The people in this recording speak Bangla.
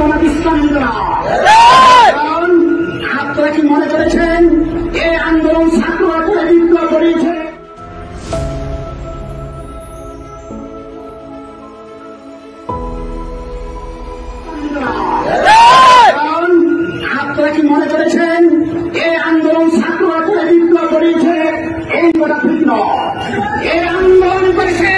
জামাত ইসলামী না। কারণ আপনারা কি মনে করেছেন এই আন্দোলন ছাত্ররা করে বিপ্লব করিয়েছে? কারণ আপনারা কি মনে করেছেন এই আন্দোলন ছাত্ররা করে বিপ্লব করিয়েছে? এই কথা ঠিক নয়। এই আন্দোলন করেছে